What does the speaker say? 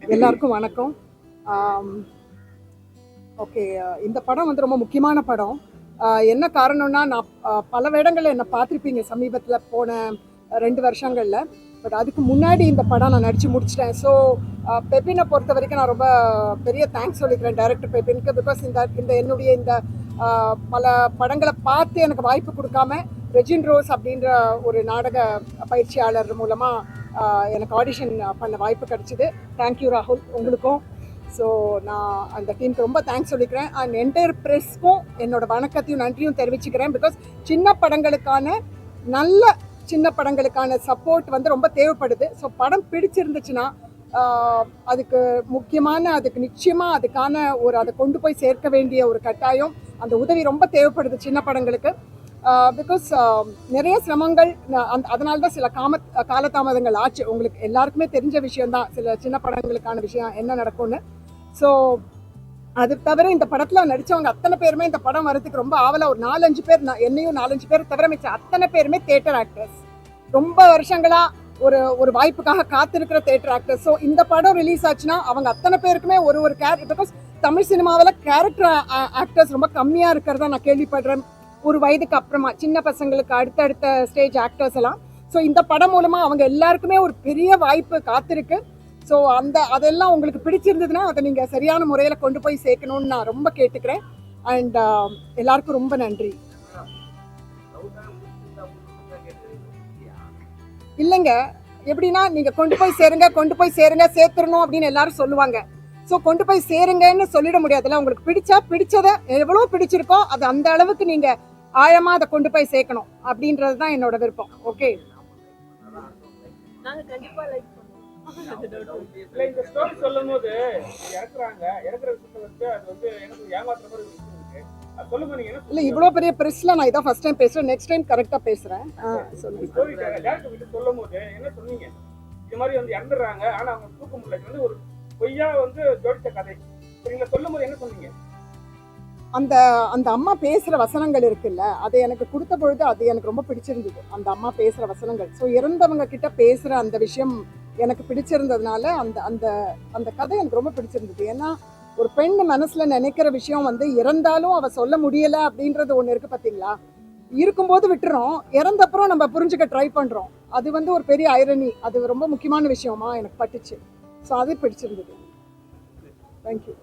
எல்லாருக்கும் வணக்கம். ஓகே, இந்த படம் வந்து ரொம்ப முக்கியமான படம். என்ன காரணம்னா, நான் பல வேடங்களில் என்னை பார்த்துருப்பீங்க சமீபத்தில் போன 2 வருஷங்களில். பட் அதுக்கு முன்னாடி இந்த படம் நான் நடித்து முடிச்சிட்டேன். ஸோ பெப்பினை பொறுத்த வரைக்கும் நான் ரொம்ப பெரிய தேங்க்ஸ் சொல்லிக்கிறேன் டைரக்டர் பெப்பினுக்கு. பிகாஸ் இந்த இந்த என்னுடைய இந்த பல படங்களை பார்த்து எனக்கு வாய்ப்பு கொடுக்காம ரெஜின் ரோஸ் அப்படின்ற ஒரு நாடக பயிற்சியாளர் மூலமாக எனக்கு ஆடிஷன் பண்ண வாய்ப்பு கிடச்சிது. தேங்க்யூ ராகுல், உங்களுக்கும். ஸோ நான் அந்த டீமுக்கு ரொம்ப தேங்க்ஸ் சொல்லிக்கிறேன். அண்ட் என்டையர் ப்ரெஸ்க்கும் என்னோட வணக்கத்தையும் நன்றியும் தெரிவிச்சுக்கிறேன். பிகாஸ் சின்ன படங்களுக்கான சப்போர்ட் வந்து ரொம்ப தேவைப்படுது. ஸோ படம் பிடிச்சிருந்துச்சுன்னா அதுக்கு நிச்சயமாக அதுக்கான அதை கொண்டு போய் சேர்க்க வேண்டிய ஒரு கட்டாயம், அந்த உதவி ரொம்ப தேவைப்படுது சின்ன படங்களுக்கு. பிகாஸ் நிறைய சிரமங்கள், அதனால தான் சில காலதாமதங்கள் ஆச்சு. உங்களுக்கு எல்லாருக்குமே தெரிஞ்ச விஷயம்தான் சில சின்ன படங்களுக்கான விஷயம் என்ன நடக்கும்னு. ஸோ அது தவிர இந்த படத்தில் நடித்தவங்க அத்தனை பேருமே இந்த படம் வரதுக்கு ரொம்ப ஆவலாக ஒரு 4-5 பேர், என்னையும் 4-5 பேர் தவிர மிச்ச அத்தனை பேருமே தியேட்டர் ஆக்டர்ஸ், ரொம்ப வருஷங்களாக ஒரு வாய்ப்புக்காக காத்திருக்கிற தியேட்டர் ஆக்டர்ஸ். ஸோ இந்த படம் ரிலீஸ் ஆச்சுன்னா அவங்க அத்தனை பேருக்குமே ஒரு கேரக்டர், பிகாஸ் தமிழ் சினிமாவில் கேரக்டர் ஆக்டர்ஸ் ரொம்ப கம்மியாக இருக்கிறதா நான் கேள்விப்படுறேன். ஒரு வயதுக்கு அப்புறமா சின்ன பசங்களுக்கு அடுத்தடுத்த ஸ்டேஜ் ஆக்டர்ஸ் எல்லாம். ஸோ இந்த படம் மூலமாக அவங்க எல்லாருக்குமே ஒரு பெரிய வாய்ப்பு காத்திருக்கு. ஸோ அதெல்லாம் உங்களுக்கு பிடிச்சிருந்ததுன்னா அதை நீங்கள் சரியான முறையில் கொண்டு போய் சேர்க்கணும்னு நான் ரொம்ப கேட்டுக்கிறேன். அண்ட் எல்லாருக்கும் ரொம்ப நன்றி. இல்லைங்க, எப்படின்னா நீங்கள் கொண்டு போய் சேருங்க சேர்த்துடணும் அப்படின்னு எல்லாரும் சொல்லுவாங்க. ஸோ கொண்டு போய் சேருங்கன்னு சொல்லிட முடியாதுல்ல. உங்களுக்கு பிடிச்சதை எவ்வளோ பிடிச்சிருக்கோ அது அந்த அளவுக்கு நீங்கள் ஆழமாக அதை கொண்டு போய் சேர்க்கணும் அப்படின்றது தான் என்னோட விருப்பம். ஓகே, இந்த ஸ்டோரி சொல்லும் போது இறக்குற விஷயத்தை வந்து அது வந்து எனக்கு ஏமாத்துற மாதிரி இருக்கு. அது சொல்லுங்க, நீங்க என்ன இல்லை இவ்வளோ பெரிய ப்ரெஸ்ல நான் இதான் ஃபர்ஸ்ட் டைம் பேசுகிறேன். நெக்ஸ்ட் டைம் கரெக்டாக பேசுகிறேன். சொல்லுங்க. ஸ்டோரி டேரக்டர் கிட்ட சொல்லும் போது என்ன சொன்னீங்க? இது மாதிரி வந்து இறந்துடுறாங்க, ஆனால் அவங்க தூக்க முடியல, இது வந்து ஒரு பொய்யா வந்து ஜோடிச்ச கதை. நீங்க சொல்லும் போது என்ன சொன்னீங்க? அந்த அம்மா பேசுகிற வசனங்கள் இருக்குல்ல, அதை எனக்கு கொடுத்த பொழுது அது எனக்கு ரொம்ப பிடிச்சிருந்தது. அந்த அம்மா பேசுகிற வசனங்கள், ஸோ இறந்தவங்க கிட்ட பேசுகிற அந்த விஷயம் எனக்கு பிடிச்சிருந்ததுனால அந்த அந்த அந்த கதை எனக்கு ரொம்ப பிடிச்சிருந்தது. ஏன்னா ஒரு பெண் மனசில் நினைக்கிற விஷயம் வந்து இறந்தாலும் அவள் சொல்ல முடியலை அப்படின்றது ஒன்று இருக்குது பார்த்தீங்களா. இருக்கும்போது விட்டுறோம், இறந்தப்புறம் நம்ம புரிஞ்சுக்க ட்ரை பண்ணுறோம். அது வந்து ஒரு பெரிய ஐரணி. அது ரொம்ப முக்கியமான விஷயமா எனக்கு பட்டுச்சு. ஸோ அது பிடிச்சிருந்தது. தேங்க்யூ.